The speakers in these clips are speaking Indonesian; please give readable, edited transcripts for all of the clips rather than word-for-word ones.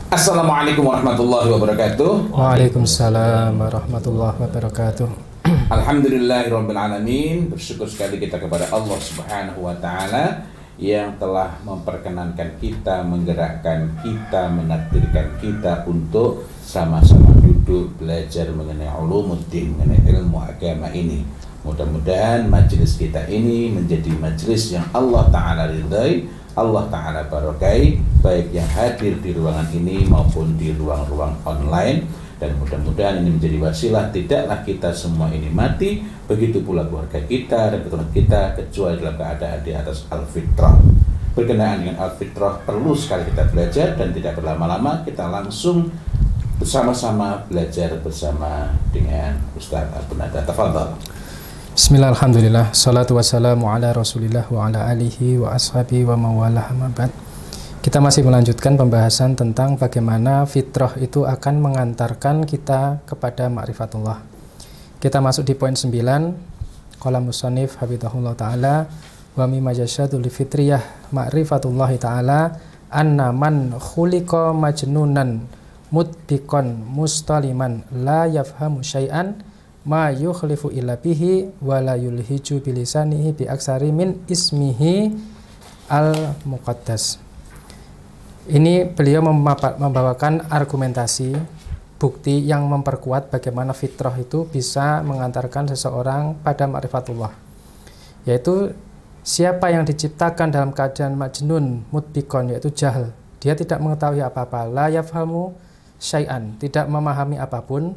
Assalamualaikum warahmatullahi wabarakatuh. Waalaikumsalam warahmatullahi wabarakatuh. Alhamdulillahirabbil alamin. Bersyukur sekali kita kepada Allah Subhanahu wa taala yang telah memperkenankan kita, menggerakkan kita, menakdirkan kita untuk sama-sama duduk belajar mengenai ulumuddin, mengenai ilmu agama ini. Mudah-mudahan majelis kita ini menjadi majelis yang Allah taala ridai, Allah Ta'ala barakai, baik yang hadir di ruangan ini maupun di ruang-ruang online. Dan mudah-mudahan ini menjadi wasilah tidaklah kita semua ini mati, begitu pula keluarga kita dan keturunan kita, kecuali dalam keadaan di atas al-fitrah. Berkenaan dengan al-fitrah perlu sekali kita belajar, dan tidak berlama-lama kita langsung bersama-sama belajar bersama dengan Ustaz Abu-Nada. Tafadhal. Bismillah, alhamdulillah, salatu wassalamu ala rasulillah wa ala alihi wa ashabi wa mawalah amabad. Kita masih melanjutkan pembahasan tentang bagaimana fitrah itu akan mengantarkan kita kepada ma'rifatullah. Kita masuk di poin 9, qala musannif hafizahullah ta'ala, wa mimma yashadu li fitriyah ma'rifatullahi ta'ala anna man khuliqa majnunan mudbiqan mustaliman la yafhamu syai'an ma yukhlifu illa bihi wa la yulhiju bilisanihi bi aksari min ismihi al-muqaddas. Ini beliau membawakan argumentasi, bukti yang memperkuat bagaimana fitrah itu bisa mengantarkan seseorang pada ma'rifatullah, yaitu siapa yang diciptakan dalam keadaan majnun mudbikon, yaitu jahil, dia tidak mengetahui apa-apa, la yafhamu syai'an, tidak memahami apapun,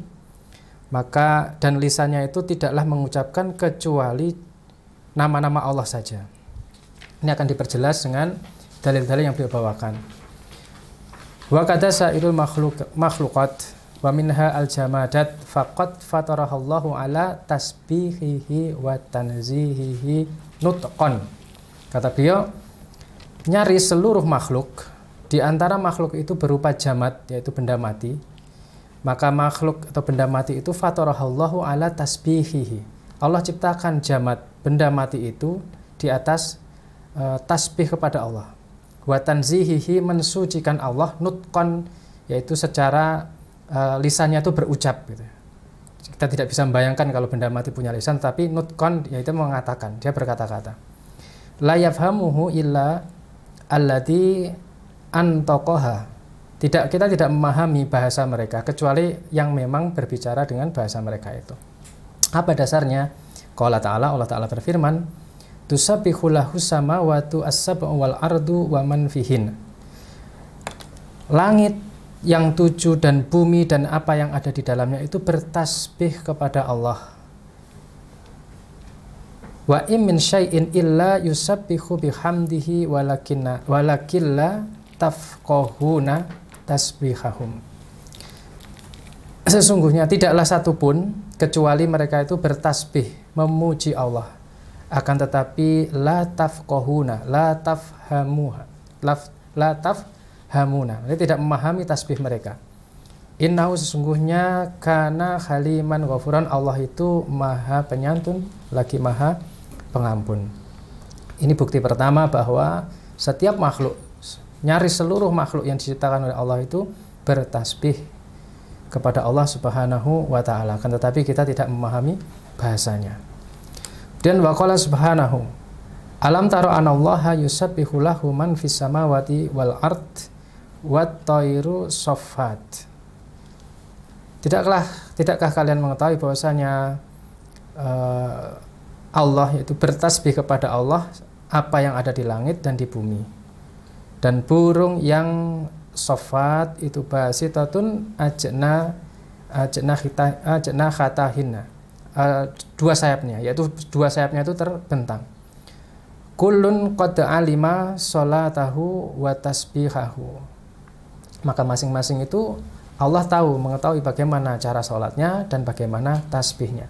maka dan lisannya itu tidaklah mengucapkan kecuali nama-nama Allah saja. Ini akan diperjelas dengan dalil-dalil yang beliau bawakan. Wa qad sa'irul makhluqat wa minha al-jamadat faqad fatarahallahu ala tasbihihi wa tanzihihi nutqan. Kata beliau, nyaris seluruh makhluk, di antara makhluk itu berupa jamad, yaitu benda mati. Maka makhluk atau benda mati itu fatarahallahu ala tasbihihi. Allah ciptakan jamad, benda mati itu di atas tasbih kepada Allah. Wa tanzihihi, mensucikan Allah, nutqan, yaitu secara lisannya itu berucap gitu. Kita tidak bisa membayangkan kalau benda mati punya lisan, tapi nutqan yaitu mengatakan, dia berkata-kata. La yafhamuhu illa alladhi antaqaha. Kita tidak memahami bahasa mereka kecuali yang memang berbicara dengan bahasa mereka itu. Apa dasarnya? Qala ta'ala, Allah Ta'ala berfirman, tusabbihu lahu samawati as-sab'u wal ardu wa man fihin. Langit yang 7 dan bumi dan apa yang ada di dalamnya itu bertasbih kepada Allah. Wa in min syai'in illa yusabbihu bihamdihi walakilla tafqahuna tasbihahum. Sesungguhnya tidaklah satupun kecuali mereka itu bertasbih, memuji Allah. Akan tetapi la tafqahuna, la tafhamuna, mereka tidak memahami tasbih mereka. Innahu, sesungguhnya, kana haliman ghafuran, Allah itu maha penyantun lagi maha pengampun. Ini bukti pertama bahwa setiap makhluk, nyaris seluruh makhluk yang diciptakan oleh Allah itu bertasbih kepada Allah Subhanahu wa ta'ala. Kan tetapi kita tidak memahami bahasanya. Dan waqala subhanahu, alam taro anallaha yusabbihu lahu man fis samawati wal ard wat tairu saffat. Tidakkah kalian mengetahui bahwasanya Allah itu bertasbih kepada Allah apa yang ada di langit dan di bumi. Dan burung yang sofat itu basitatun ajna khatahinna, dua sayapnya, yaitu dua sayapnya itu terbentang. Kullun qad alima sholatahu wa tasbihahu. Maka masing-masing itu Allah mengetahui bagaimana cara sholatnya dan bagaimana tasbihnya.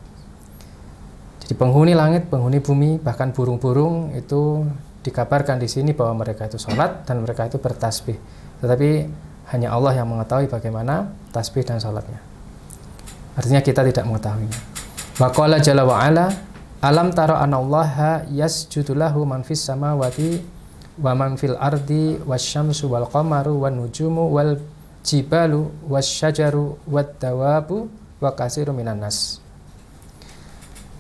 Jadi penghuni langit, penghuni bumi, bahkan burung-burung itu dikabarkan di sini bahwa mereka itu sholat dan mereka itu bertasbih. Tetapi hanya Allah yang mengetahui bagaimana tasbih dan sholatnya. Artinya kita tidak mengetahuinya. Wa qala jalla wa ala, alam tara anallaha yasjudu lahu man fis samawati wa man fil ardi wasyamsu wal qamaru wan nujumu wal jibalu wasyajaru wad-dawabu wa katsirun minan nas.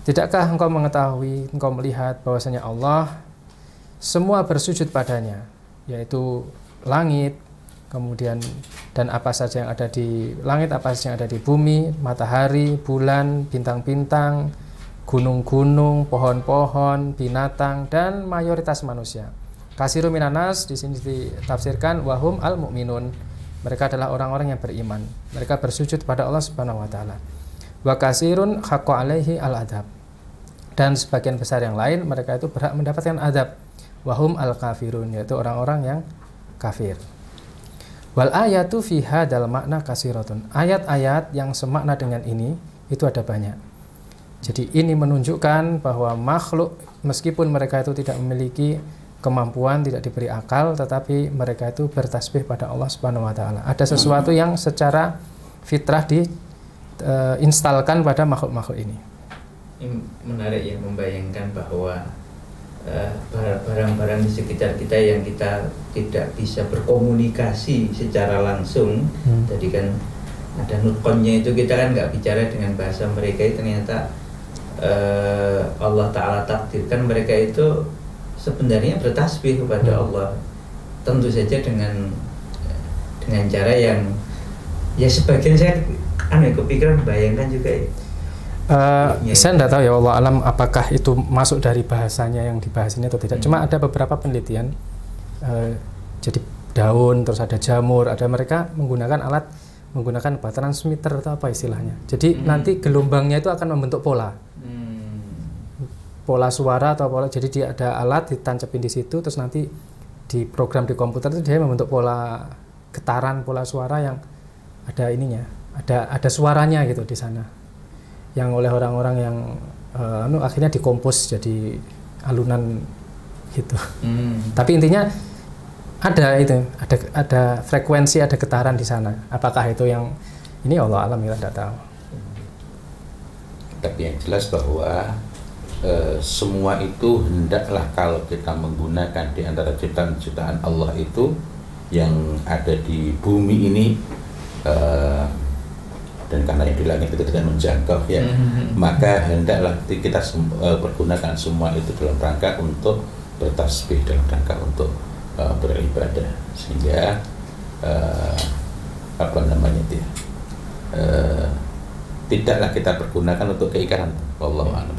Tidakkah engkau mengetahui, engkau melihat bahwasanya Allah semua bersujud padanya, yaitu langit, kemudian dan apa saja yang ada di langit, apa saja yang ada di bumi, matahari, bulan, bintang-bintang, gunung-gunung, pohon-pohon, binatang, dan mayoritas manusia. Katsirun minan nas di sini ditafsirkan wahum al-mu'minun. Mereka adalah orang-orang yang beriman. Mereka bersujud pada Allah Subhanahu wa taala. Wa katsirun haqqa alaihi al-adab. Dan sebagian besar yang lain mereka itu berhak mendapatkan adab. Wahum al-kafirun, yaitu orang-orang yang kafir. Wal ayatu fi hadzal makna katsiratun. Ayat-ayat yang semakna dengan ini itu ada banyak. Jadi ini menunjukkan bahwa makhluk meskipun mereka itu tidak memiliki kemampuan, tidak diberi akal, tetapi mereka itu bertasbih pada Allah Subhanahu wa taala. Ada sesuatu yang secara fitrah diinstalkan pada makhluk-makhluk ini. Ini menarik ya, membayangkan bahwa barang-barang di sekitar kita yang kita tidak bisa berkomunikasi secara langsung. Jadi kan ada nutqonnya itu, kita kan nggak bicara dengan bahasa mereka, ternyata Allah Ta'ala takdirkan mereka itu sebenarnya bertasbih kepada Allah, tentu saja dengan cara yang ya sebagian saya kepikiran bayangkan juga ya. Saya tidak tahu ya, Allah alam apakah itu masuk dari bahasanya yang dibahas ini atau tidak. Cuma ada beberapa penelitian, jadi daun, terus ada jamur, ada mereka menggunakan transmitter atau apa istilahnya. Jadi nanti gelombangnya itu akan membentuk pola suara atau pola. Jadi dia ada alat ditancapin di situ, terus nanti di program di komputer itu dia membentuk pola getaran, pola suara yang ada ininya, ada suaranya gitu di sana, yang oleh orang-orang yang akhirnya dikompos jadi alunan gitu. Tapi intinya ada frekuensi, ada getaran di sana. Apakah itu yang ini Allah alam, kita tidak tahu. Tapi yang jelas bahwa semua itu hendaklah kalau kita menggunakan di antara ciptaan-ciptaan Allah itu yang ada di bumi ini, dan karena yang di langit itu tidak menjangkau ya, maka hendaklah kita pergunakan semua itu dalam rangka untuk bertasbih, dalam rangka untuk beribadah, sehingga tidaklah kita pergunakan untuk keikaran. Wallahu a'lam.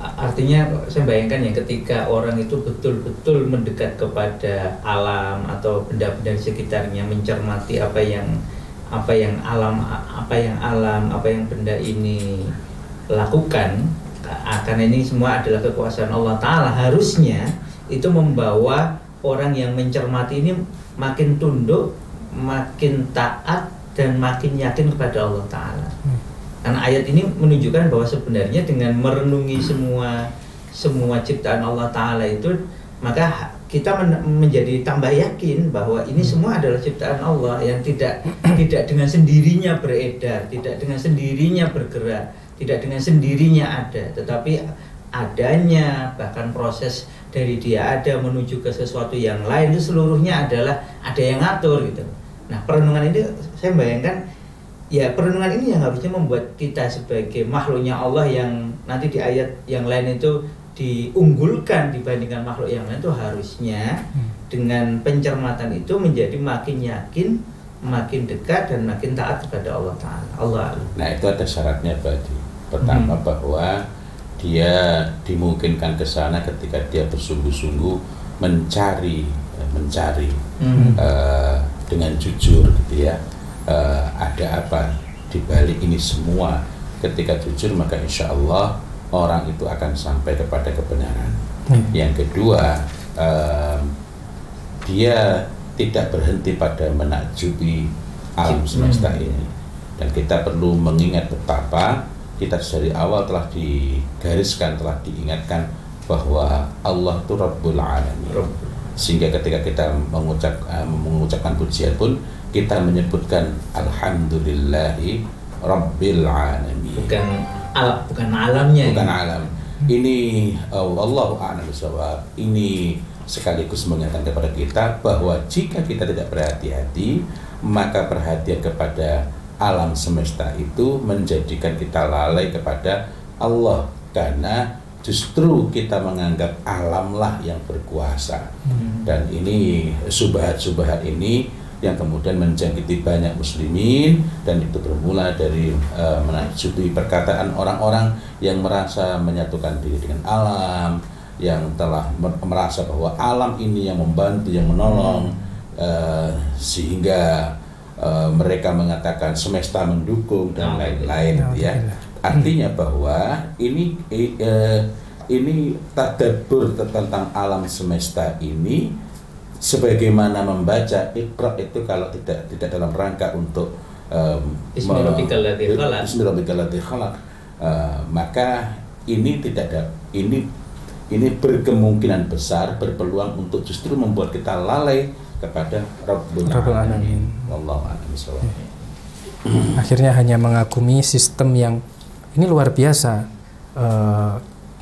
Artinya saya bayangkan ya, ketika orang itu betul-betul mendekat kepada alam atau benda-benda di sekitarnya, mencermati apa yang benda ini lakukan, karena ini semua adalah kekuasaan Allah Ta'ala, harusnya itu membawa orang yang mencermati ini makin tunduk, makin taat, dan makin yakin kepada Allah Ta'ala. Karena ayat ini menunjukkan bahwa sebenarnya dengan merenungi semua ciptaan Allah Ta'ala itu, maka kita menjadi tambah yakin bahwa ini semua adalah ciptaan Allah yang tidak dengan sendirinya beredar, tidak dengan sendirinya bergerak, tidak dengan sendirinya ada, tetapi adanya, bahkan proses dari dia ada menuju ke sesuatu yang lain itu seluruhnya adalah ada yang ngatur gitu. Nah, perenungan ini saya bayangkan ya, perenungan ini yang harusnya membuat kita sebagai makhluknya Allah yang nanti di ayat yang lain itu diunggulkan dibandingkan makhluk yang lain, itu harusnya dengan pencermatan itu menjadi makin yakin, makin dekat, dan makin taat kepada Allah Ta'ala. Allah. Nah, itu ada syaratnya Badi. Pertama bahwa dia dimungkinkan ke sana ketika dia bersungguh-sungguh mencari dengan jujur gitu ya, ada apa di balik ini semua. Ketika jujur, maka insya Allah orang itu akan sampai kepada kebenaran. Yang kedua, dia tidak berhenti pada menakjubi alam semesta ini, dan kita perlu mengingat betapa kita dari awal telah digariskan, telah diingatkan bahwa Allah itu Rabbul Alamin. Sehingga ketika kita mengucapkan pujian pun kita menyebutkan Alhamdulillahi Rabbil Alamin. Bukan alamnya. Bukan alam. Ini Allahu a'lam bishawab. Ini sekaligus mengingatkan kepada kita bahwa jika kita tidak berhati-hati, maka perhatian kepada alam semesta itu menjadikan kita lalai kepada Allah, karena justru kita menganggap alamlah yang berkuasa. Dan ini subhat-subhat ini yang kemudian menjangkiti banyak muslimin, dan itu bermula dari menajudi perkataan orang-orang yang merasa menyatukan diri dengan alam, yang telah merasa bahwa alam ini yang membantu, yang menolong, sehingga mereka mengatakan semesta mendukung dan lain-lain, ya. Artinya bahwa ini tadabbur tentang alam semesta ini, sebagaimana membaca Iqra itu kalau tidak dalam rangka untuk Bismillahirrahmanirrahim, maka ini tidak ada, ini berkemungkinan besar berpeluang untuk justru membuat kita lalai kepada Rabbul Alamin. Wallahu a'lam bishawab. Akhirnya hanya mengagumi sistem yang ini luar biasa.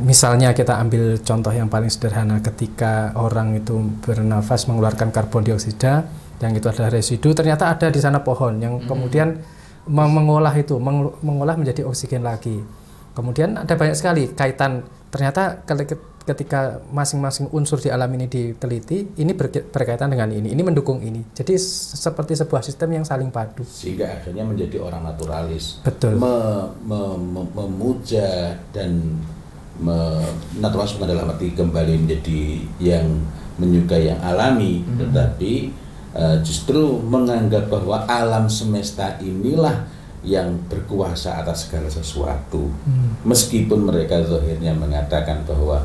Misalnya kita ambil contoh yang paling sederhana, ketika orang itu bernafas mengeluarkan karbon dioksida, yang itu adalah residu, ternyata ada di sana pohon yang kemudian mengolah mengolah menjadi oksigen lagi. Kemudian ada banyak sekali kaitan, ternyata ketika masing-masing unsur di alam ini diteliti, ini berkaitan dengan ini mendukung ini. Jadi seperti sebuah sistem yang saling padu. Sehingga akhirnya menjadi orang naturalis. Betul. Memuja dan naturalis adalah arti kembali menjadi yang menyukai yang alami, tetapi justru menganggap bahwa alam semesta inilah yang berkuasa atas segala sesuatu. Meskipun mereka zahirnya mengatakan bahwa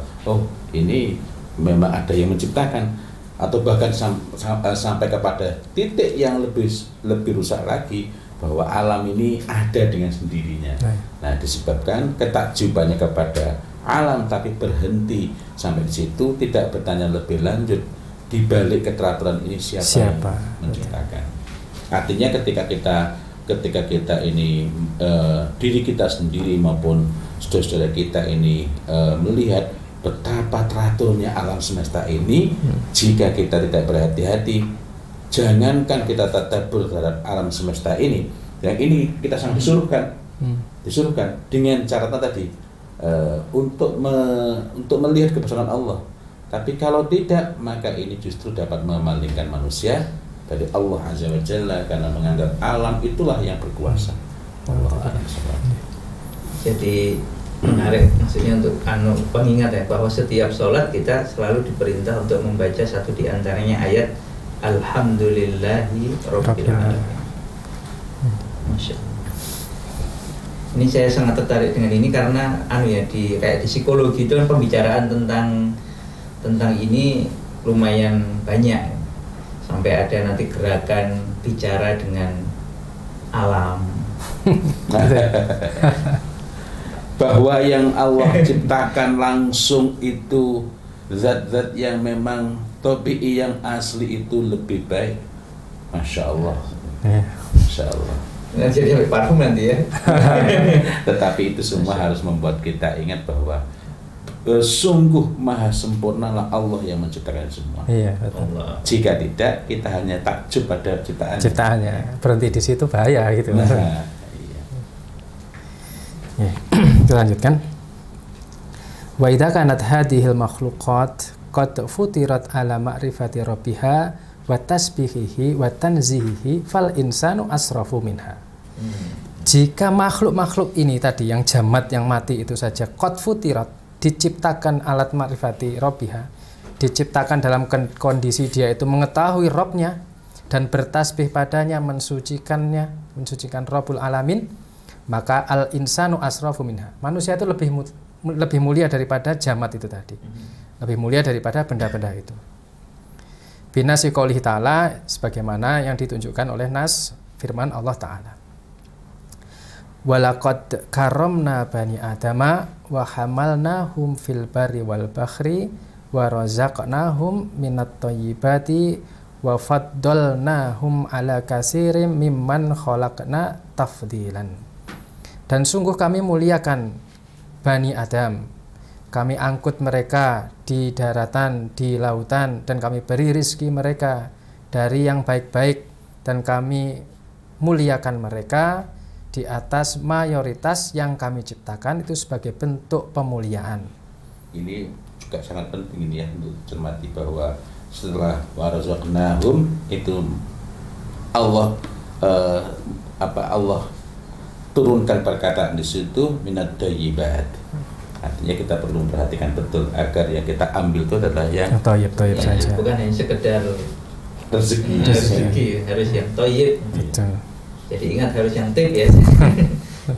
ini memang ada yang menciptakan, atau bahkan sampai kepada titik yang lebih rusak lagi, bahwa alam ini ada dengan sendirinya. Nah, disebabkan ketakjubannya kepada alam, tapi berhenti sampai di situ, tidak bertanya lebih lanjut di balik keteraturan ini siapa yang menciptakan. Artinya ketika kita ini diri kita sendiri maupun saudara-saudara kita ini melihat betapa teraturnya alam semesta ini, jika kita tidak berhati-hati, jangankan kita tadabbur terhadap alam semesta ini, yang ini kita sangat disuruhkan dengan catatan tadi, untuk melihat kebesaran Allah. Tapi kalau tidak, maka ini justru dapat memalingkan manusia dari Allah Azza wa Jalla, karena menganggap alam itulah yang berkuasa. Jadi menarik, maksudnya untuk pengingat ya, bahwa setiap sholat kita selalu diperintah untuk membaca satu di antaranya ayat Alhamdulillahi Rabbil Alamin. Masya Allah. Ini saya sangat tertarik dengan ini karena kayak di psikologi itu kan pembicaraan tentang ini lumayan banyak. Sampai ada nanti gerakan bicara dengan alam. Bahwa yang Allah ciptakan langsung itu zat-zat yang memang tabi'i, yang asli itu lebih baik. Masya Allah. Masya Allah. Nah, jadi sampai parfum nanti ya. Tetapi itu semua harus membuat kita ingat bahwa sungguh maha sempurnalah Allah yang menciptakan semua. Iya, betul. Jika tidak, kita hanya takjub pada ciptaannya. Berhenti di situ bahaya gitu. Nah, iya. Kita lanjutkan. Wa idza kanat hadhil makhluqat qad futirat ala ma'rifati rabbiha wa tasbihihi wa tanzihihi fal insanu asrafu minha. Jika makhluk-makhluk ini tadi yang jamat, yang mati itu saja qad futirat, diciptakan alat ma'rifati rabbiha, diciptakan dalam kondisi dia itu mengetahui Rabbnya dan bertasbih padanya, mensucikan Rabbul Alamin, maka al insanu asrafu minha. Manusia itu lebih mulia daripada jamat itu tadi, lebih mulia daripada benda-benda itu. Binasi qoulihi ta'ala, sebagaimana yang ditunjukkan oleh nas firman Allah Ta'ala. Walaqad karamna bani adama wa hamalnahum fil barri wal bahri wa razaqnahum minat thayyibati wa faddalnahum ala katsirin mimman khalaqna tafdilan. Dan sungguh kami muliakan Bani Adam kami angkut mereka di daratan, di lautan, dan kami beri rizki mereka dari yang baik-baik, dan kami muliakan mereka di atas mayoritas yang kami ciptakan itu sebagai bentuk pemuliaan. Ini juga sangat penting ini ya untuk cermati bahwa setelah warazaqnahum itu Allah Allah turunkan perkataan di situ minat thayyibat. Artinya kita perlu memperhatikan betul agar yang kita ambil itu adalah yang thayyib saja. Bukan hanya sekedar rezeki. Harus yang thayyib. Betul. Jadi ingat harus yang tip ya.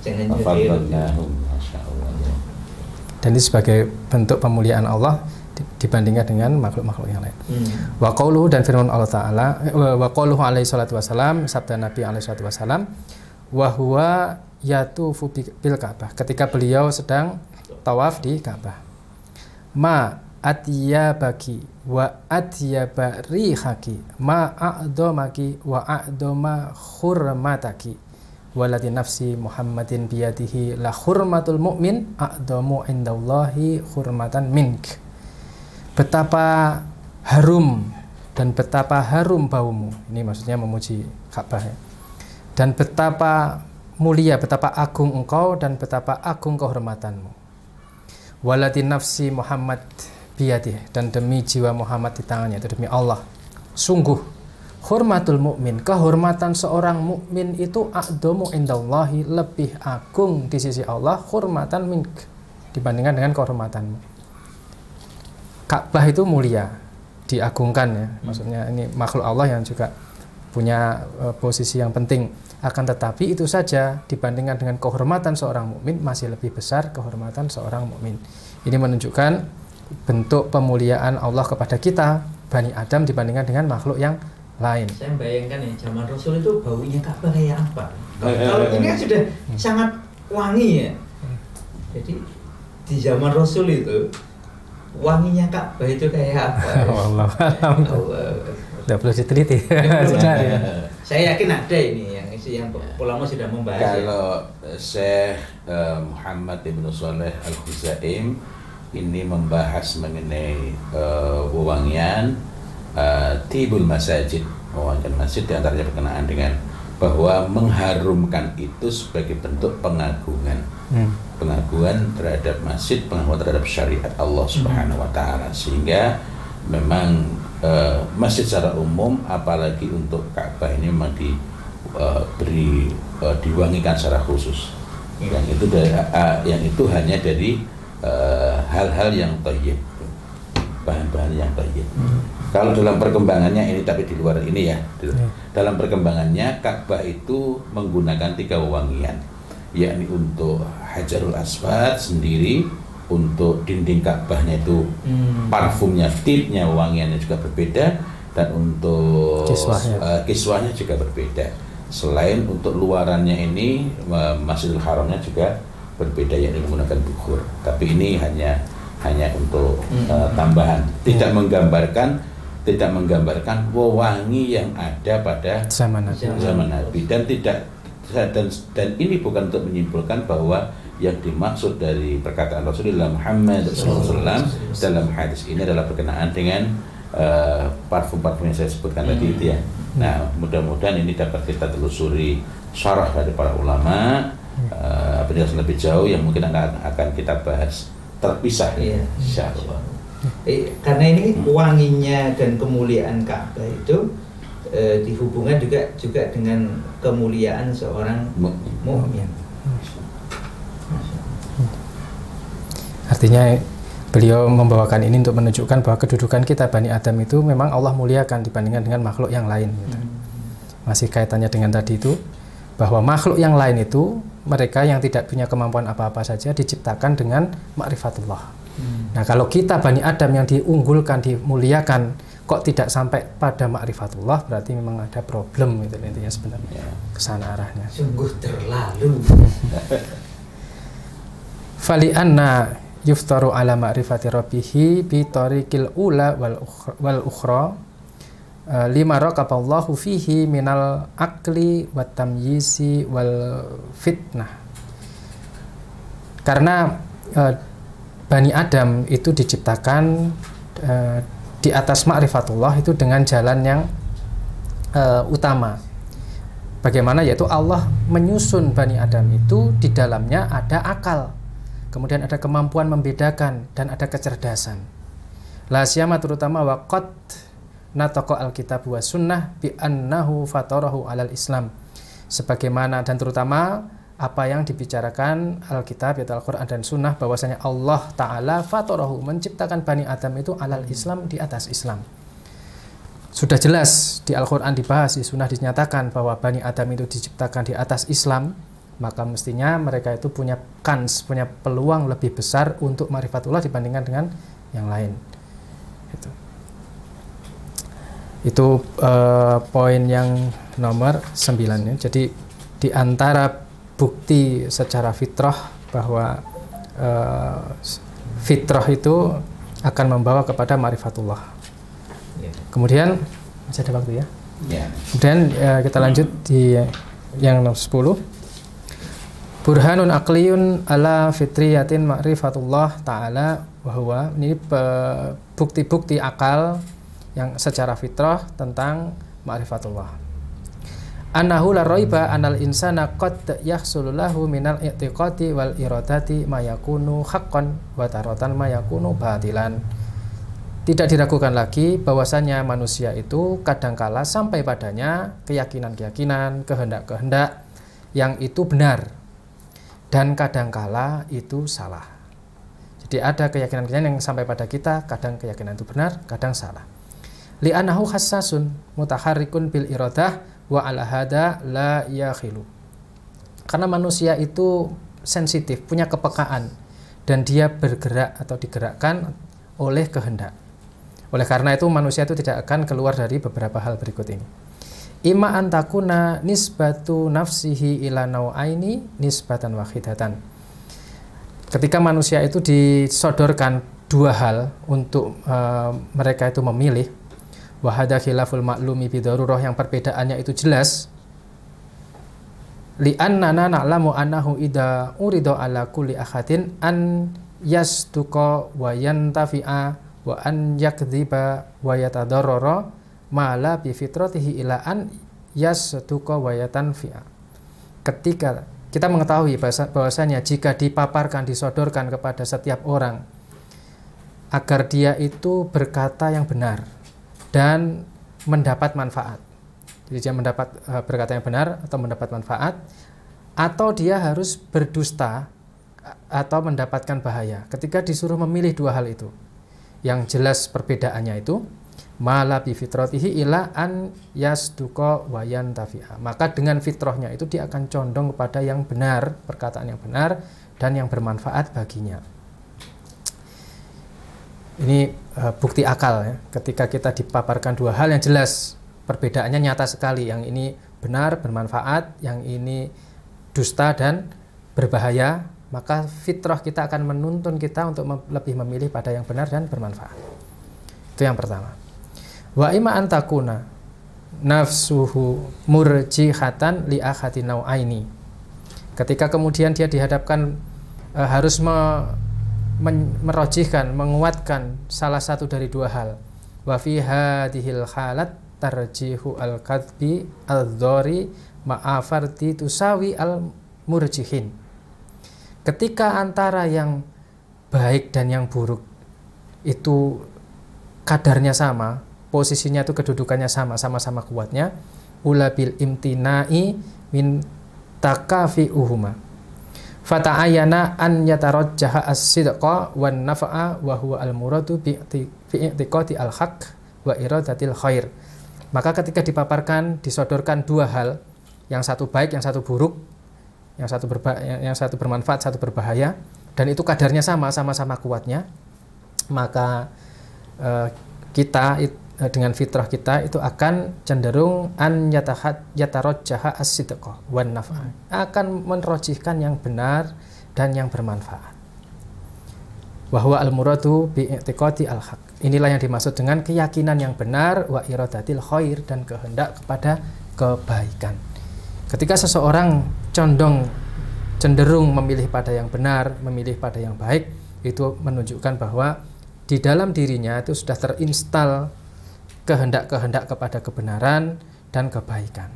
Jangan Fadlnahum, Masya Allah. Dan ini sebagai bentuk pemuliaan Allah dibandingkan dengan makhluk-makhluk yang lain. Wa qauluhu, dan firman Allah Ta'ala, wa qauluhu alaihi salatu wassalam, sabda Nabi alaihi salatu wassalam, wa huwa yatufu bil Ka'bah, ketika beliau sedang tawaf di Ka'bah. Ma atyabaki wa atyaba rihaki ma a'domaki wa a'doma khurmataki walati nafsi Muhammadin biyadihi la khurmatul mu'min a'domu indallahi khurmatan mink. Betapa harum dan betapa harum baumu, ini maksudnya memuji Ka'bah ya. Dan betapa mulia, betapa agung engkau dan betapa agung kehormatanmu. Walati nafsi Muhammad biyadih, dan demi jiwa Muhammad di tangannya, itu demi Allah. Sungguh hurmatul mukmin, kehormatan seorang mukmin itu a'domu indallahi, lebih agung di sisi Allah, hurmatan mink, dibandingkan dengan kehormatanmu. Ka'bah itu mulia, diagungkan ya. Maksudnya ini makhluk Allah yang juga punya posisi yang penting. Akan tetapi itu saja dibandingkan dengan kehormatan seorang mukmin masih lebih besar kehormatan seorang mukmin. Ini menunjukkan bentuk pemuliaan Allah kepada kita Bani Adam dibandingkan dengan makhluk yang lain. Saya bayangkan ya, zaman Rasul itu baunya Ka'bah kayak apa? Kalau ini kan sudah sangat wangi ya. Jadi di zaman Rasul itu wanginya Ka'bah itu kayak apa? Allah tidak perlu diteliti. Saya yakin ada ini yang ulama sudah membahas. Kalau Syekh Muhammad Ibn Shalih Al-Huzaim ini membahas mengenai wewangian tibul masajid, wewangian masjid, diantaranya berkenaan dengan bahwa mengharumkan itu sebagai bentuk pengagungan, pengagungan terhadap masjid, pengagungan terhadap syariat Allah Subhanahu Wa Taala, sehingga memang masjid secara umum, apalagi untuk Ka'bah ini memang diberi diwangikan secara khusus. Yang itu hanya dari hal-hal yang thayyib, bahan-bahan yang thayyib. Kalau dalam perkembangannya ini, tapi di luar ini ya, dalam perkembangannya Ka'bah itu menggunakan 3 wewangian, yakni untuk Hajarul Aswad sendiri, untuk dinding Ka'bahnya itu parfumnya, tipnya, wewangiannya juga berbeda, dan untuk kiswahnya juga berbeda. Selain untuk luarannya ini, Masjidil Haramnya juga berbeda, yakni menggunakan bukhur. Tapi ini hanya untuk tambahan, tidak menggambarkan wewangi yang ada pada zaman Nabi, dan ini bukan untuk menyimpulkan bahwa yang dimaksud dari perkataan Rasulullah Muhammad SAW dalam hadis ini adalah berkenaan dengan parfum-parfum yang saya sebutkan tadi itu ya. Nah, mudah-mudahan ini dapat kita telusuri syarah dari para ulama, penjelasan lebih jauh yang mungkin akan kita bahas terpisah, insyaallah. Karena ini wanginya dan kemuliaan Ka'bah itu dihubungkan juga dengan kemuliaan seorang mukmin. Artinya beliau membawakan ini untuk menunjukkan bahwa kedudukan kita Bani Adam itu memang Allah muliakan dibandingkan dengan makhluk yang lain gitu. Masih kaitannya dengan tadi itu, bahwa makhluk yang lain itu mereka yang tidak punya kemampuan apa-apa saja diciptakan dengan ma'rifatullah. Nah, kalau kita Bani Adam yang diunggulkan, dimuliakan, kok tidak sampai pada ma'rifatullah, berarti memang ada problem gitu intinya sebenarnya. Kesana arahnya. Sungguh terlalu. Fali anna yuftaru ala ma'rifati rabbihi bi tariqil ula wal ukhra lima raqaballahu fihi minal akli wat tamyizi wal fitnah. Karena Bani Adam itu diciptakan di atas ma'rifatullah itu dengan jalan yang utama. Bagaimana? Yaitu Allah menyusun Bani Adam itu di dalamnya ada akal, kemudian ada kemampuan membedakan, dan ada kecerdasan. La siyama terutama waqad nataqa alkitab wa sunnah bi annahu fatarahu alal Islam. Sebagaimana dan terutama apa yang dibicarakan Alkitab yaitu Al-Quran dan Sunnah, bahwasanya Allah Ta'ala fatarahu menciptakan Bani Adam itu alal Islam, di atas Islam. Sudah jelas di Al-Quran dibahas, di Sunnah dinyatakan bahwa Bani Adam itu diciptakan di atas Islam, maka mestinya mereka itu punya kans, punya peluang lebih besar untuk ma'rifatullah dibandingkan dengan yang lain. Itu poin yang nomor 9 ya. Jadi di antara bukti secara fitrah bahwa fitrah itu akan membawa kepada ma'rifatullah. Kemudian masih ada waktu ya. Kemudian kita lanjut di yang nomor 10. Burhanun aqliyun ala fitriyatin ma'rifatullah ta'ala, bahwa ini bukti-bukti akal yang secara fitrah tentang ma'rifatullah. Annahu la raiba anal insana qad yahsulu lahu minal i'tiqadi wal iradati ma yakunu haqqan wa taratan ma yakunu batilan. Tidak diragukan lagi bahwasanya manusia itu kadangkala sampai padanya keyakinan-keyakinan, kehendak-kehendak yang itu benar, dan kadangkala itu salah. Jadi ada keyakinan-keyakinan yang sampai pada kita, kadang keyakinan itu benar, kadang salah. Li'annahu hassasun mutaharrikun bil iradah wa ala hada la yakhilu. Karena manusia itu sensitif, punya kepekaan, dan dia bergerak atau digerakkan oleh kehendak. Oleh karena itu manusia itu tidak akan keluar dari beberapa hal berikut ini. Ima antakuna nisbatu nafsihi ila nau'aini nisbatan wahidatan. Ketika manusia itu disodorkan dua hal untuk mereka itu memilih, wahada khilaful maklumi bidarurah, yang perbedaannya itu jelas. Li'annana na'lamu annahu idza urida ala kulli ahadin an yastuqa wa yantafi'a wa an yakdziba wa yatadarrara ma la bi fitratihi ila an yastuqa wa yatanfi'a. Ketika kita mengetahui bahwasanya jika dipaparkan, disodorkan kepada setiap orang agar dia itu berkata yang benar dan mendapat manfaat. Jadi dia mendapat berkata yang benar atau mendapat manfaat, atau dia harus berdusta atau mendapatkan bahaya. Ketika disuruh memilih dua hal itu, yang jelas perbedaannya itu mala bi fitratihi ila an yasduqa wa yantafi'a. Maka dengan fitrahnya itu dia akan condong kepada yang benar, perkataan yang benar dan yang bermanfaat baginya. Ini bukti akal ya. Ketika kita dipaparkan dua hal yang jelas perbedaannya nyata sekali, yang ini benar bermanfaat, yang ini dusta dan berbahaya, maka fitrah kita akan menuntun kita untuk lebih memilih pada yang benar dan bermanfaat. Itu yang pertama. Wa ima antakuna nafsuhu murjihatan li akhati nau'aini. Ketika kemudian dia dihadapkan harus merojihkan, menguatkan salah satu dari dua hal. Wa fi hadhil halat tarjihu al-kadbi al-dhari ma'afarti tusawi al-murjihin. Ketika antara yang baik dan yang buruk itu kadarnya sama, posisinya itu kedudukannya sama, sama-sama kuatnya, ulabil imtina'i min takafi'uhuma fata'ayana an yatarajjaha as-sidqa wan nafa'a wa huwa al-muradu bi i'tiqadi al-haq wa iradatil khair. Maka ketika dipaparkan, disodorkan dua hal, yang satu baik, yang satu buruk, yang satu bermanfaat, satu berbahaya, dan itu kadarnya sama, sama-sama kuatnya, maka kita dengan fitrah kita itu akan cenderung an yatarajjaha as-sidqa wan nafa', akan menrojihkan yang benar dan yang bermanfaat. Wa huwa al-muradu bi i'tiqadi al-haq. Inilah yang dimaksud dengan keyakinan yang benar, wa iradatil khair, dan kehendak kepada kebaikan. Ketika seseorang cenderung memilih pada yang benar, memilih pada yang baik, itu menunjukkan bahwa di dalam dirinya itu sudah terinstal kehendak-kehendak kepada kebenaran dan kebaikan.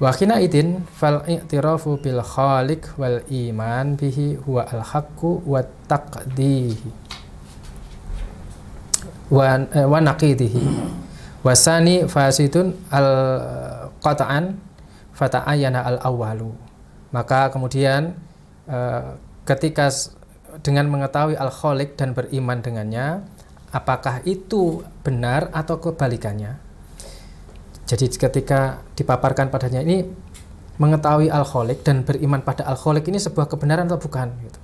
Wa khina idin fal i'tirafu bil khaliq wal iman bihi huwa al haqqu wat taqdihi wa naqidihi wasani fasidun al qata'an fata'ayyana al awwalu. Maka kemudian ketika dengan mengetahui al khaliq dan beriman dengannya, apakah itu benar atau kebalikannya? Jadi ketika dipaparkan padanya ini, mengetahui al-khaliq dan beriman pada al-khaliq ini sebuah kebenaran atau bukan gitu.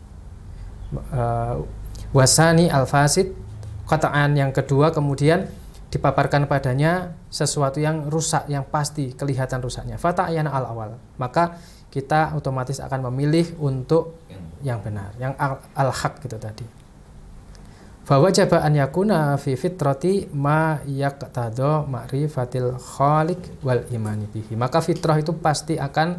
Wasani al-fasid qata'an, yang kedua kemudian dipaparkan padanya sesuatu yang rusak, yang pasti kelihatan rusaknya. Fata'ayana al-awal, maka kita otomatis akan memilih untuk yang benar, yang al-haq gitu tadi. Fawajaba an yakuna fi fitrati ma yaqtado ma'rifatil khaliq wal imani bihi. Maka fitrah itu pasti akan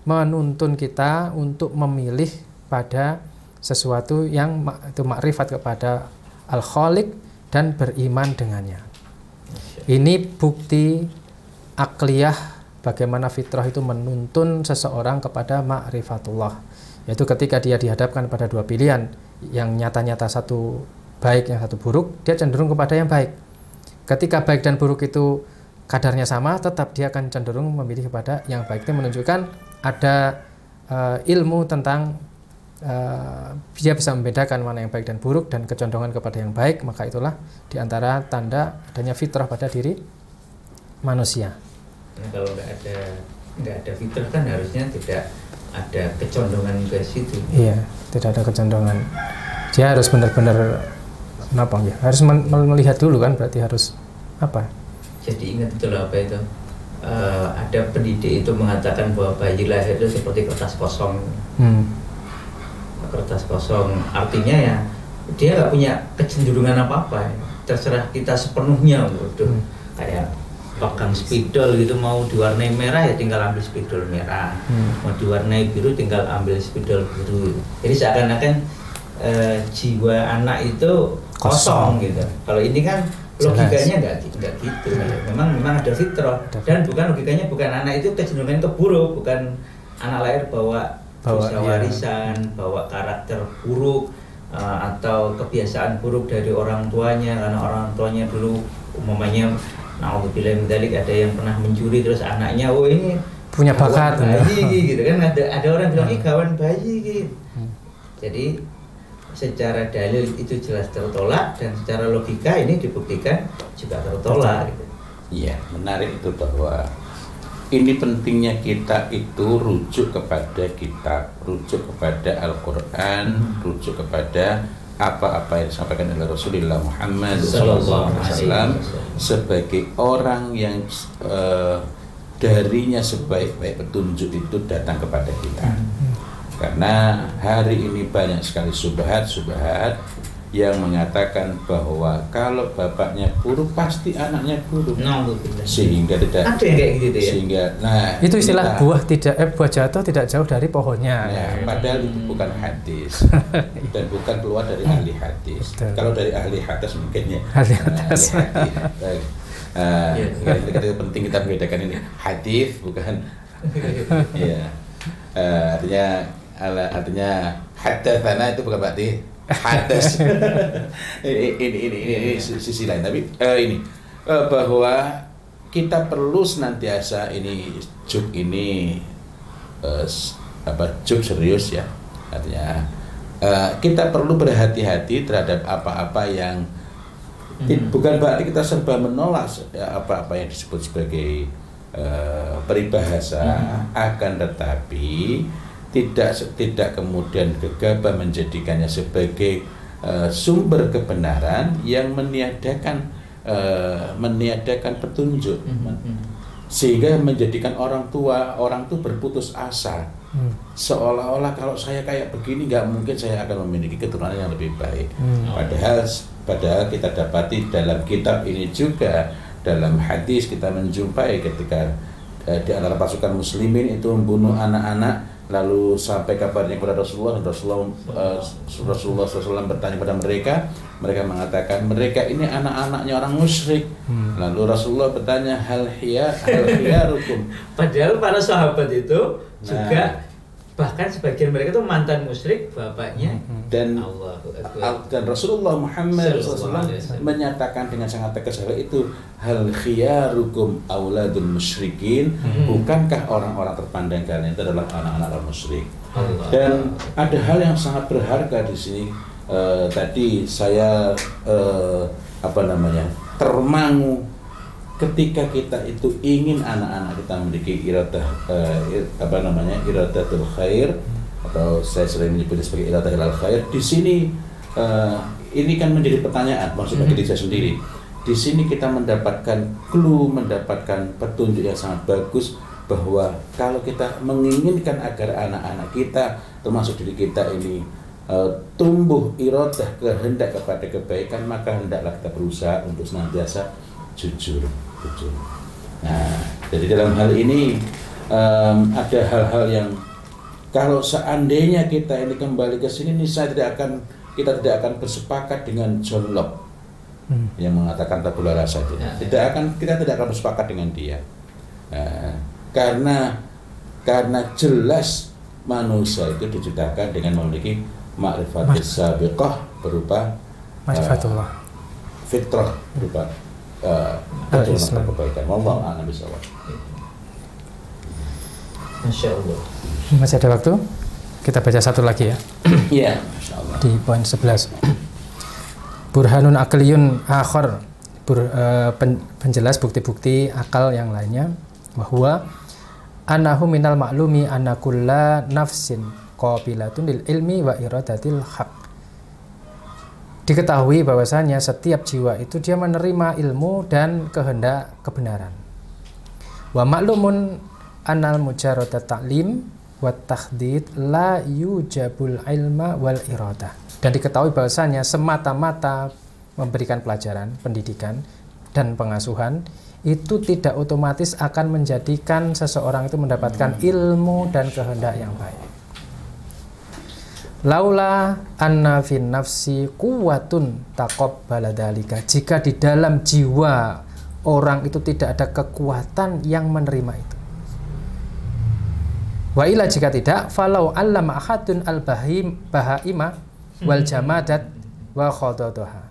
menuntun kita untuk memilih pada sesuatu yang itu makrifat kepada al khaliq dan beriman dengannya. Ini bukti akliyah bagaimana fitrah itu menuntun seseorang kepada ma'rifatullah, yaitu ketika dia dihadapkan pada dua pilihan, yang nyata-nyata satu baik, yang satu buruk, dia cenderung kepada yang baik. Ketika baik dan buruk itu kadarnya sama, tetap dia akan cenderung memilih kepada yang baik. Itu menunjukkan ada ilmu tentang dia bisa membedakan mana yang baik dan buruk dan kecondongan kepada yang baik. Maka itulah diantara tanda adanya fitrah pada diri manusia. Nah, kalau nggak ada fitrah kan harusnya tidak ada kecondongan ke situ. Iya, tidak ada kecondongan. Dia harus benar-benar harus melihat dulu kan, berarti harus apa? Jadi ingat betul apa itu? Ada pendidik itu mengatakan bahwa bayi lahir itu seperti kertas kosong. Kertas kosong artinya ya dia nggak punya kecenderungan apa-apa. Terserah kita sepenuhnya, kayak pegang spidol gitu, mau diwarnai merah ya tinggal ambil spidol merah, mau diwarnai biru tinggal ambil spidol biru. Jadi seakan-akan jiwa anak itu kosong gitu. Kalau ini kan logikanya nggak gitu. Memang ada fitrah, dan logikanya bukan anak itu kecenderungan ke buruk, bukan anak lahir bawa dosa warisan, bawa karakter buruk atau kebiasaan buruk dari orang tuanya, karena orang tuanya dulu umpamanya naudzubillah min dzalik ada yang pernah mencuri, terus anaknya ini punya bakat bayi gitu kan, ada orang bilang ini kawan bayi gitu. Jadi secara dalil itu jelas tertolak, dan secara logika ini dibuktikan juga tertolak gitu. Iya, menarik itu bahwa ini pentingnya kita itu rujuk kepada kitab, rujuk kepada Al-Quran, rujuk kepada apa-apa yang disampaikan oleh Rasulullah Muhammad SAW sebagai orang yang darinya sebaik-baik petunjuk itu datang kepada kita. Karena hari ini banyak sekali subhat yang mengatakan bahwa kalau bapaknya buruk pasti anaknya buruk. Sehingga tidak ada yang kayak gitu ya. Sehingga itu istilah buah jatuh tidak jauh dari pohonnya. Padahal itu bukan hadis dan bukan keluar dari ahli hadis. Betul. Kalau dari ahli hadis mungkin ya. Ahli hadis. Itu penting kita membedakan ini hadis bukan. Ya. Artinya hadatsana itu bukan berarti hadas. ini sisi lain, tapi ini bahwa kita perlu senantiasa juk serius ya. Artinya kita perlu berhati-hati terhadap apa-apa yang bukan berarti kita serba menolak apa-apa yang disebut sebagai peribahasa, akan tetapi tidak kemudian gegabah menjadikannya sebagai sumber kebenaran yang meniadakan petunjuk, sehingga menjadikan orang tuh berputus asa, seolah-olah kalau saya kayak begini nggak mungkin saya akan memiliki keturunan yang lebih baik. Padahal kita dapati dalam kitab ini juga, dalam hadis kita menjumpai ketika di antara pasukan muslimin itu membunuh anak-anak Lalu sampai kabarnya kepada Rasulullah SAW bertanya kepada mereka mengatakan mereka ini anak-anaknya orang musyrik. Lalu Rasulullah bertanya hal khiyarukum. Padahal para sahabat itu juga bahkan sebagian mereka itu mantan musyrik bapaknya dan Rasulullah Muhammad SAW menyatakan dengan sangat tegas hal itu, hal khiyarukum auladul musyrikin, bukankah orang-orang terpandang kalian itu adalah anak-anak orang musyrik. Dan ada hal yang sangat berharga di sini. Tadi saya termangu ketika kita itu ingin anak-anak kita memiliki iradatul khair, atau saya sering menyebutnya sebagai iradatul khair. Di sini ini kan menjadi pertanyaan maksud bagi diri saya sendiri. Di sini kita mendapatkan clue, mendapatkan petunjuk yang sangat bagus bahwa kalau kita menginginkan agar anak-anak kita termasuk diri kita ini tumbuh iradah kehendak kepada kebaikan, maka hendaklah kita berusaha untuk senantiasa jujur. Nah, jadi dalam hal ini ada hal-hal yang kalau seandainya kita ini kembali ke sini, kita tidak akan bersepakat dengan John Locke yang mengatakan tabula rasa itu. Kita tidak akan bersepakat dengan dia. Karena jelas manusia itu diciptakan dengan memiliki ma'rifatus sabiqah berupa ma'rifatullah, fitrah berupa keturunan kebaikan. Wallahu a'lam bishawab. Masya Allah. Masih ada waktu? Kita baca satu lagi ya. Iya, Masya Allah. Di poin 11. Burhanun akliyun akhar, penjelas bukti-bukti akal yang lainnya, bahwa anahu minal maklumi anna kulla nafsin qabilatun lil ilmi wa iradatil haq. Diketahui bahwasanya setiap jiwa itu dia menerima ilmu dan kehendak kebenaran. Wa maklumun anal mujarrad ta'lim wa takhdid la yujabul ilma wal iradah. Dan diketahui bahwasanya semata-mata memberikan pelajaran, pendidikan dan pengasuhan itu tidak otomatis akan menjadikan seseorang itu mendapatkan ilmu dan kehendak yang baik. Laula anna fin nafsi quwwatun taqabbala dzalika. Jika di dalam jiwa orang itu tidak ada kekuatan yang menerima itu. Wa ila jika tidak, falau allama ahadun al-bahaima wal jamadat wa khadadaha.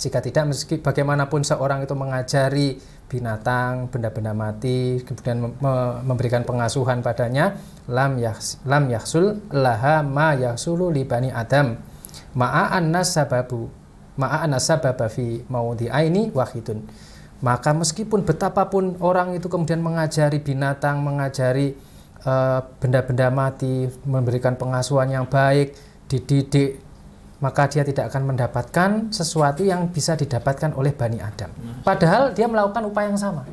Jika tidak, meski bagaimanapun seorang itu mengajari binatang, benda-benda mati, kemudian memberikan pengasuhan padanya, lam yahsul laha ma yahsulu li bani adam ma'a anna sababa fi maudhi'aini wahidun. Maka meskipun betapapun orang itu kemudian mengajari binatang, mengajari benda-benda mati, memberikan pengasuhan yang baik, dididik, maka dia tidak akan mendapatkan sesuatu yang bisa didapatkan oleh Bani Adam. Padahal dia melakukan upaya yang sama.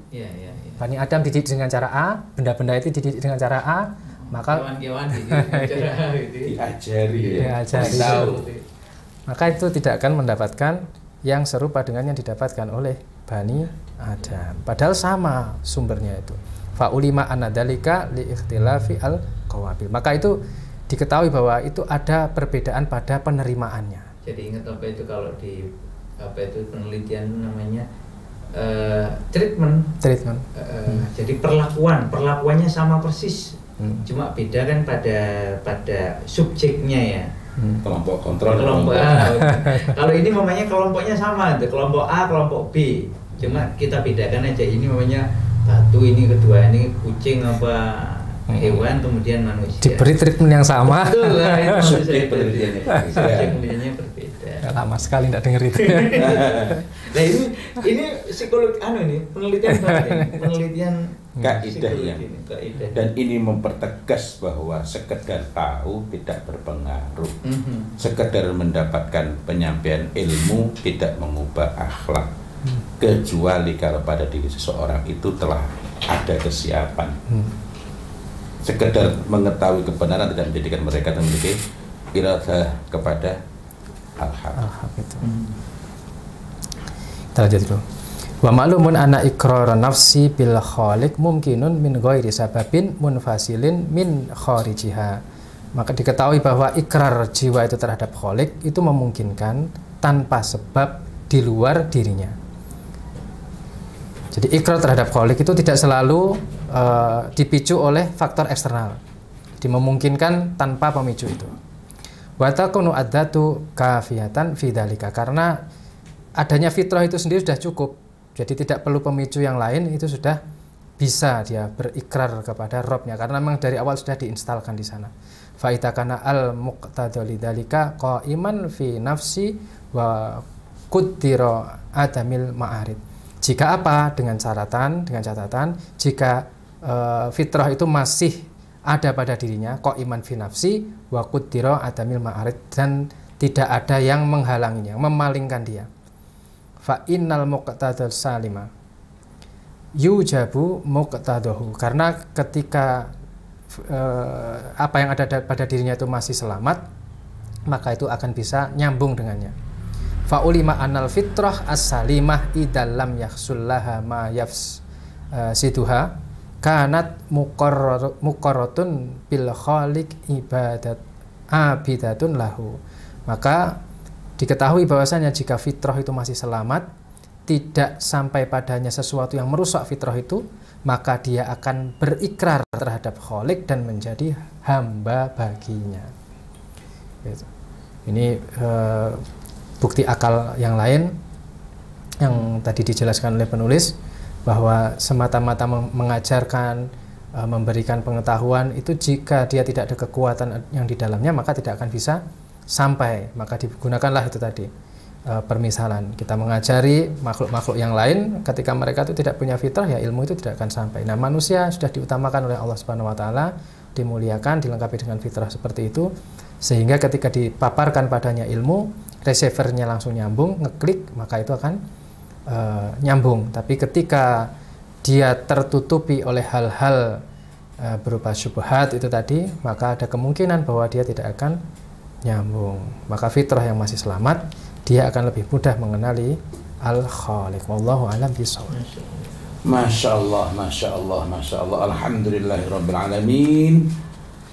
Bani Adam dididik dengan cara A, benda-benda itu dididik dengan cara A, maka diajari. Maka itu tidak akan mendapatkan yang serupa dengan yang didapatkan oleh Bani Adam. Padahal sama sumbernya itu. Fa'ulima anadzalika li ikhtilafi al-qawabil. Maka itu diketahui bahwa itu ada perbedaan pada penerimaannya. Jadi ingat apa itu kalau di penelitian namanya treatment. Jadi perlakuannya sama persis. Cuma beda kan pada subjeknya ya. Kelompok kontrol. Kalau ini namanya kelompoknya sama, kelompok A, kelompok B. Cuma kita bedakan aja, ini namanya batu, ini kedua ini kucing apa hewan, kemudian manusia. Diberi treatment yang sama. Betul lah, itu subjek penelitiannya berbeda. Lama sekali tidak dengar itu. Nah ini psikolog penelitian kaidahnya. Dan ini mempertegas bahwa sekedar tahu tidak berpengaruh. Sekedar mendapatkan penyampaian ilmu tidak mengubah akhlak. Kecuali kalau pada diri seseorang itu telah ada kesiapan. Sekedar mengetahui kebenaran tidak menjadikan mereka memiliki iradah kepada al-haq. Kita lanjut dulu. Wa ma'lumun anna iqrar nafsi bil khaliq mumkinun min ghairi sababin munfasilin min kharijiha. Maka diketahui bahwa ikrar jiwa itu terhadap khaliq itu memungkinkan tanpa sebab di luar dirinya. Jadi ikrar terhadap khaliq itu tidak selalu dipicu oleh faktor eksternal. Dimemungkinkan tanpa pemicu itu. Wa takunu adzatu kafiyatan fi dzalika, karena adanya fitrah itu sendiri sudah cukup. Jadi tidak perlu pemicu yang lain, itu sudah bisa dia berikrar kepada Rabb-nya karena memang dari awal sudah diinstalkan di sana. Fa itakana al muqtada lidzalika qaiman fi nafsi wa qaddira adamil ma'arid. Jika apa? Dengan catatan jika fitrah itu masih ada pada dirinya, qaiman fi nafsi wa qaddira adamil ma'arid, dan tidak ada yang menghalanginya, memalingkan dia. Fa innal muqtadal salima yujabu muqtadahu, karena ketika apa yang ada pada dirinya itu masih selamat, maka itu akan bisa nyambung dengannya. Fa ulima anal fitrah as-salimah idal lam yahsul laha ma yafsiduha kanat muqarratun bil khaliq ibadat abidatun lahu. Maka diketahui bahwasanya jika fitrah itu masih selamat, tidak sampai padanya sesuatu yang merusak fitrah itu, maka dia akan berikrar terhadap khaliq dan menjadi hamba baginya. Ini bukti akal yang lain yang tadi dijelaskan oleh penulis, bahwa semata-mata mengajarkan, memberikan pengetahuan itu jika dia tidak ada kekuatan yang di dalamnya, maka tidak akan bisa sampai. Maka digunakanlah itu tadi permisalan, kita mengajari makhluk-makhluk yang lain, ketika mereka itu tidak punya fitrah, ya ilmu itu tidak akan sampai. Nah, manusia sudah diutamakan oleh Allah Subhanahu wa taala, dimuliakan, dilengkapi dengan fitrah seperti itu, sehingga ketika dipaparkan padanya ilmu, receivernya langsung nyambung, ngeklik, maka itu akan nyambung. Tapi ketika dia tertutupi oleh hal-hal berupa syubhat itu tadi, maka ada kemungkinan bahwa dia tidak akan nyambung. Maka fitrah yang masih selamat, dia akan lebih mudah mengenali al-khaliq. Wallahu a'lam bishawab. Masya Allah, Masya Allah, Masya Allah. Alhamdulillahirabbil alamin.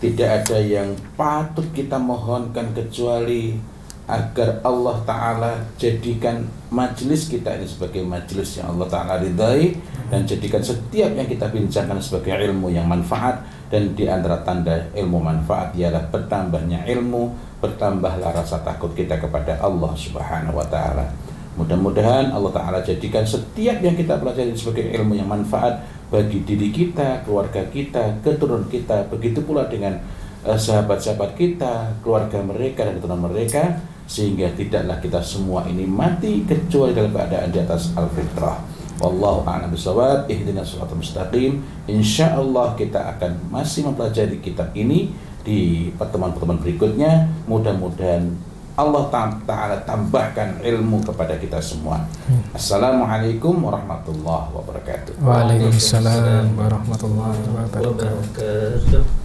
Tidak ada yang patut kita mohonkan kecuali agar Allah Ta'ala jadikan majelis kita ini sebagai majelis yang Allah Ta'ala ridai, dan jadikan setiap yang kita bincangkan sebagai ilmu yang manfaat. Dan di antara tanda ilmu manfaat ialah bertambahnya ilmu, bertambahlah rasa takut kita kepada Allah Subhanahu wa Ta'ala. Mudah-mudahan Allah Ta'ala jadikan setiap yang kita pelajari sebagai ilmu yang manfaat bagi diri kita, keluarga kita, keturunan kita, begitu pula dengan sahabat-sahabat kita, keluarga mereka dan keturunan mereka, sehingga tidaklah kita semua ini mati kecuali dalam keadaan di atas al-fitrah. Wallahu a'lam bishawab. Ihdinas shiratal mustaqim. Insyaallah kita akan masih mempelajari kitab ini di pertemuan-pertemuan berikutnya. Mudah-mudahan Allah Ta'ala tambahkan ilmu kepada kita semua. Assalamualaikum warahmatullahi wabarakatuh. Waalaikumsalam warahmatullahi wabarakatuh.